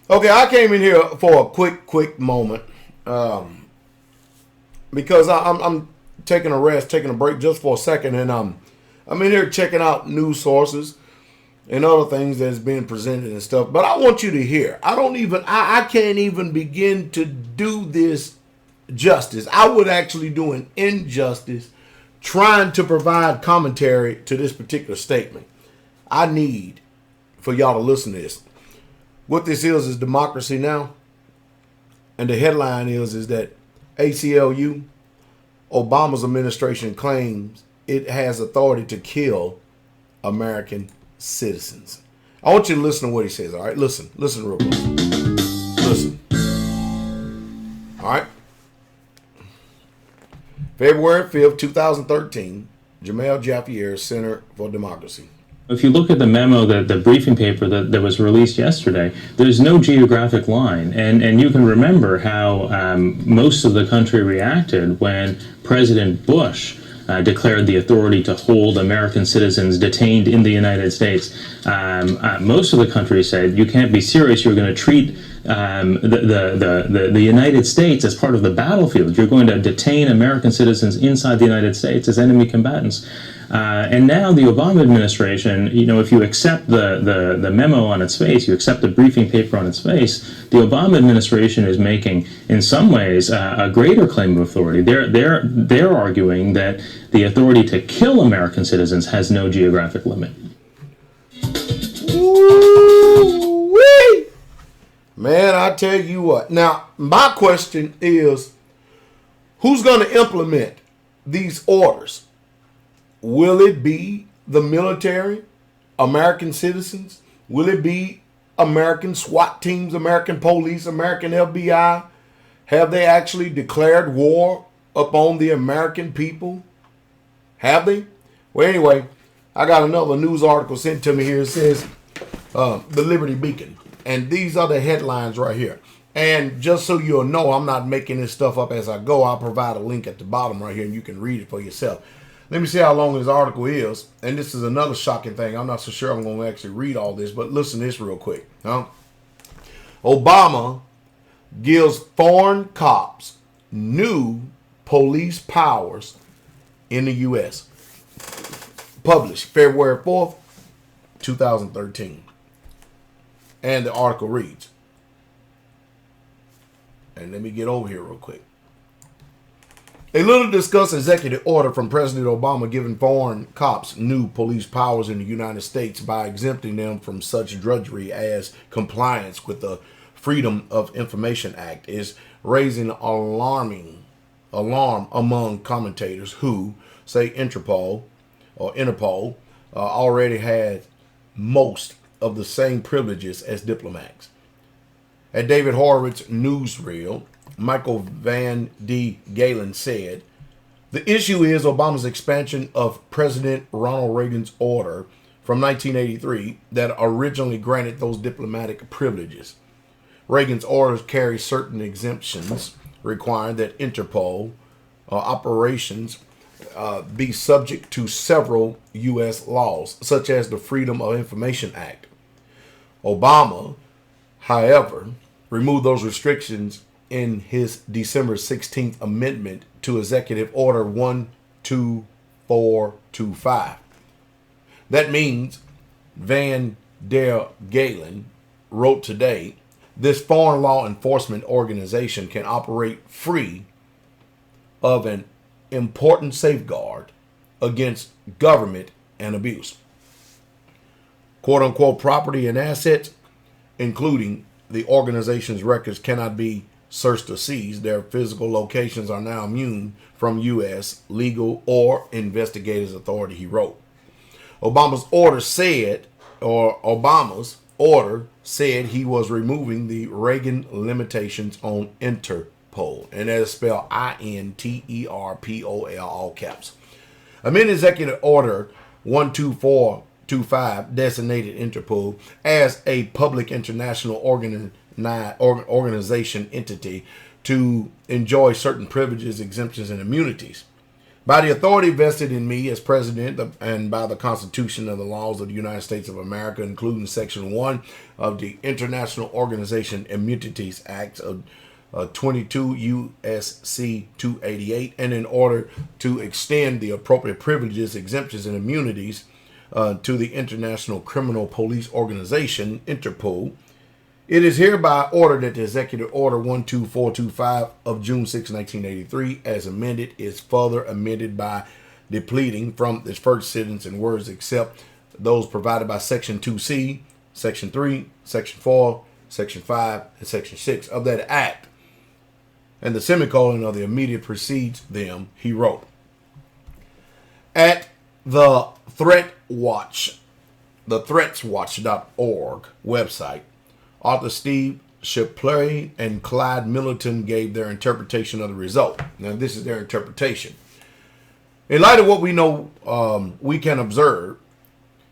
Okay, I came in here for a quick moment because I'm taking a rest, taking a break just for a second, and I'm in here checking out news sources and other things that's being presented and stuff. But I want you to hear. I can't even begin to do this justice. I would actually do an injustice trying to provide commentary to this particular statement. I need for y'all to listen to this. What this is Democracy Now! And the headline is that ACLU, Obama's administration claims it has authority to kill American citizens. I want you to listen to what he says, all right? Listen real close. Listen. All right? February 5th, 2013, Jamel Jaffier, Center for Democracy. If you look at the memo, the briefing paper that was released yesterday, there's no geographic line. And you can remember how most of the country reacted when President Bush declared the authority to hold American citizens detained in the United States. Most of the country said, you can't be serious, you're going to treat the United States as part of the battlefield. You're going to detain American citizens inside the United States as enemy combatants. And now the Obama administration, if you accept the memo on its face, you accept the briefing paper on its face, the Obama administration is making, in some ways, a greater claim of authority. They're arguing that the authority to kill American citizens has no geographic limit. Ooh-wee. Man, I tell you what. Now, my question is, who's going to implement these orders? Will it be the military, American citizens? Will it be American SWAT teams, American police, American FBI? Have they actually declared war upon the American people? Have they? Well, anyway, I got another news article sent to me here. It says the Liberty Beacon. And these are the headlines right here. And just so you'll know, I'm not making this stuff up as I go. I'll provide a link at the bottom right here, and you can read it for yourself. Let me see how long this article is. And this is another shocking thing. I'm not so sure I'm going to actually read all this, but listen to this real quick. Obama gives foreign cops new police powers in the U.S. Published February 4th, 2013. And the article reads, and let me get over here real quick. A little discussed executive order from President Obama giving foreign cops new police powers in the United States by exempting them from such drudgery as compliance with the Freedom of Information Act is raising alarm among commentators who say INTERPOL already had most of the same privileges as diplomats. At David Horowitz newsreel, Michael Van D. Galen said, the issue is Obama's expansion of President Ronald Reagan's order from 1983 that originally granted those diplomatic privileges. Reagan's orders carry certain exemptions requiring that INTERPOL operations be subject to several U.S. laws, such as the Freedom of Information Act. Obama, however, removed those restrictions in his December 16th amendment to Executive Order 12425. That means, Van der Galen wrote today, this foreign law enforcement organization can operate free of an important safeguard against government and abuse. Quote-unquote property and assets, including the organization's records, cannot be searched or seized. Their physical locations are now immune from U.S. legal or investigators' authority, he wrote. Obama's order said he was removing the Reagan limitations on INTERPOL, and that is spelled INTERPOL, all caps. Amended Executive Order 12425 designated INTERPOL as a public international organization entity to enjoy certain privileges, exemptions, and immunities. By the authority vested in me as president and by the Constitution and the laws of the United States of America, including Section 1 of the International Organization Immunities Act of 22 U.S.C. 288, and in order to extend the appropriate privileges, exemptions, and immunities to the International Criminal Police Organization, INTERPOL, it is hereby ordered that the Executive Order 12425 of June 6, 1983, as amended, is further amended by depleting from its first sentence in words except those provided by Section 2C, Section 3, Section 4, Section 5, and Section 6 of that Act, and the semicolon of the immediate precedes them, he wrote. At the threatswatch.org website, Arthur Steve Shipley and Clyde Middleton gave their interpretation of the result. Now, this is their interpretation. In light of what we know we can observe,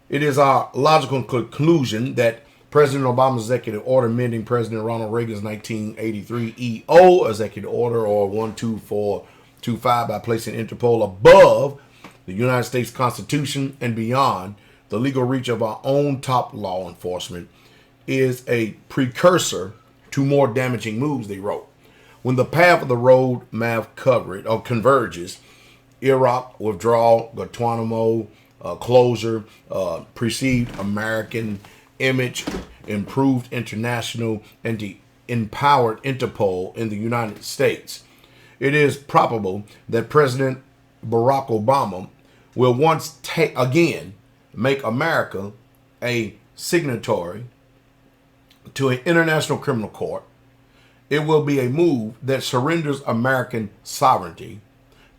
it is our logical conclusion that President Obama's executive order amending President Ronald Reagan's 1983 EO executive order, or 12425, by placing Interpol above the United States Constitution and beyond the legal reach of our own top law enforcement, is a precursor to more damaging moves, they wrote. When the path of the road map converges, Iraq withdrawal, Guantanamo closure, perceived American image, improved international, and the empowered Interpol in the United States, it is probable that President Barack Obama will once again make America a signatory to an international criminal court. It will be a move that surrenders American sovereignty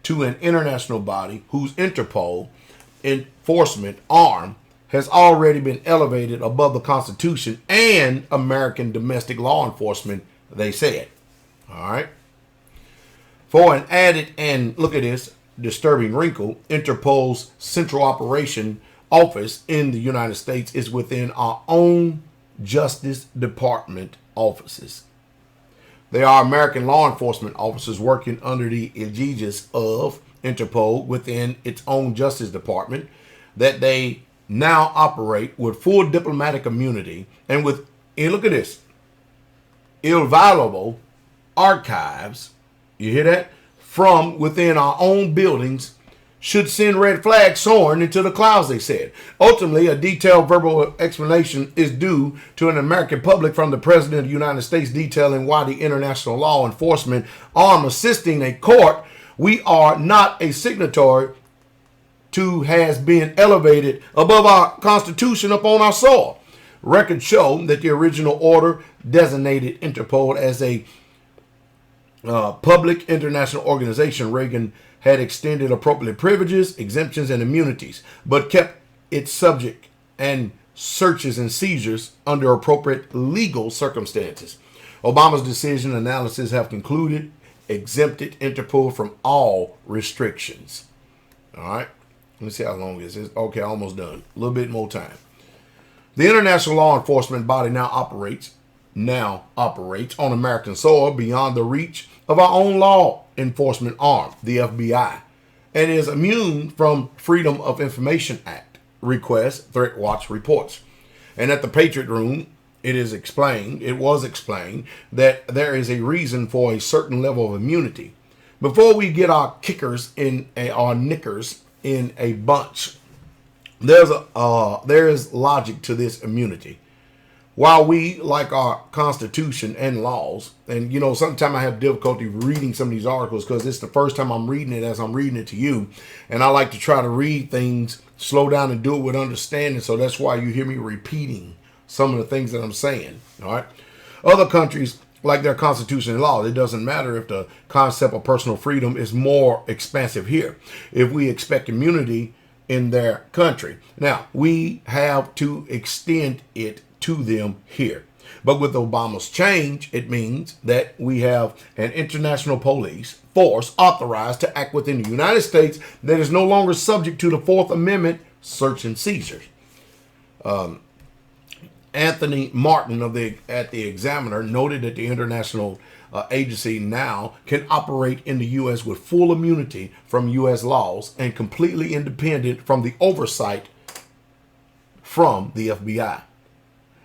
to an international body whose Interpol enforcement arm has already been elevated above the Constitution and American domestic law enforcement, they said. All right. For an added, and look at this disturbing wrinkle, Interpol's central operation office in the United States is within our own Justice Department offices. They are American law enforcement officers working under the aegis of Interpol within its own Justice Department, that they now operate with full diplomatic immunity and with, and look at this, inviolable archives, you hear that, from within our own buildings, should send red flags soaring into the clouds, they said. Ultimately, a detailed verbal explanation is due to an American public from the President of the United States detailing why the international law enforcement arm assisting a court we are not a signatory to has been elevated above our Constitution upon our soil. Records show that the original order designated Interpol as a public international organization. Reagan had extended appropriate privileges, exemptions, and immunities, but kept it subject and searches and seizures under appropriate legal circumstances. Obama's decision analysis have concluded exempted Interpol from all restrictions. All right. Let's see how long is this. Okay, almost done. A little bit more time. The international law enforcement body now operates on American soil beyond the reach of our own law enforcement arm, the FBI, and is immune from Freedom of Information Act requests, threat watch reports. And at the Patriot Room, it was explained that there is a reason for a certain level of immunity. Before we get our knickers in a bunch, there is logic to this immunity. While we like our Constitution and laws, and sometimes I have difficulty reading some of these articles because it's the first time I'm reading it as I'm reading it to you, and I like to try to read things, slow down, and do it with understanding. So that's why you hear me repeating some of the things that I'm saying. All right, other countries like their Constitution and law, it doesn't matter if the concept of personal freedom is more expansive here. If we expect immunity in their country, now we have to extend it to them here. But with Obama's change, it means that we have an international police force authorized to act within the United States that is no longer subject to the Fourth Amendment search and seizures. Anthony Martin at the Examiner noted that the international agency now can operate in the U.S. with full immunity from U.S. laws and completely independent from the oversight from the FBI.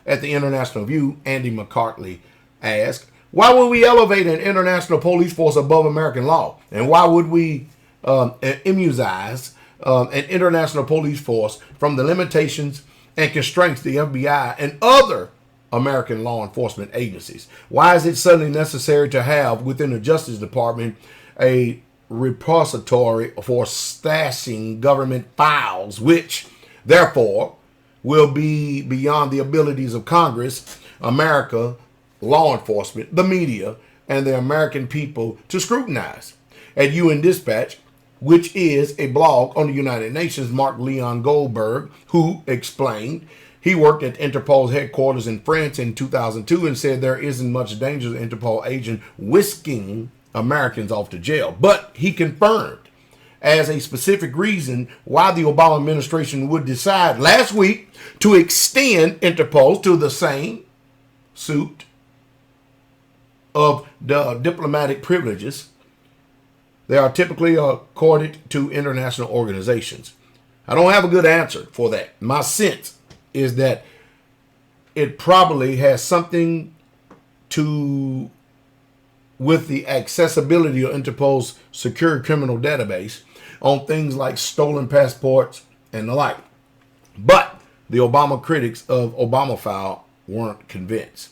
At the International View, Andy McCartney asked, why would we elevate an international police force above American law? And why would we immunize an international police force from the limitations and constraints the FBI and other American law enforcement agencies? Why is it suddenly necessary to have within the Justice Department a repository for stashing government files, which therefore will be beyond the abilities of Congress, America, law enforcement, the media, and the American people to scrutinize? At UN Dispatch, which is a blog on the United Nations, Mark Leon Goldberg, who explained he worked at Interpol's headquarters in France in 2002 and said there isn't much danger of the Interpol agent whisking Americans off to jail. But he confirmed as a specific reason why the Obama administration would decide last week to extend Interpol to the same suit of the diplomatic privileges they are typically accorded to international organizations. I don't have a good answer for that. My sense is that it probably has something to with the accessibility of Interpol's secure criminal database on things like stolen passports and the like. But the Obama critics of Obama file weren't convinced.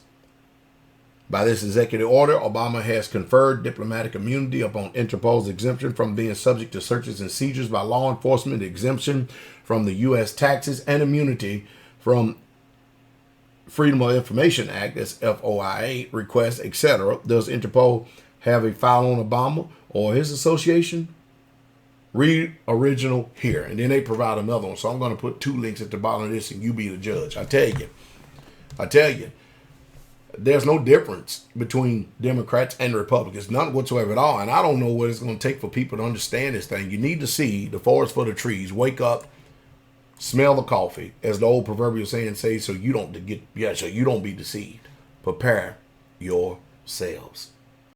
By this executive order, Obama has conferred diplomatic immunity upon Interpol's exemption from being subject to searches and seizures by law enforcement, exemption from the U.S. taxes, and immunity from Freedom of Information Act, that's FOIA, requests, etc. Does Interpol have a file on Obama or his association? Read original here. And then they provide another one. So I'm going to put two links at the bottom of this and you be the judge. I tell you. There's no difference between Democrats and Republicans, none whatsoever at all. And I don't know what it's going to take for people to understand this thing. You need to see the forest for the trees. Wake up, smell the coffee, as the old proverbial saying says, so you don't be deceived. Prepare yourselves.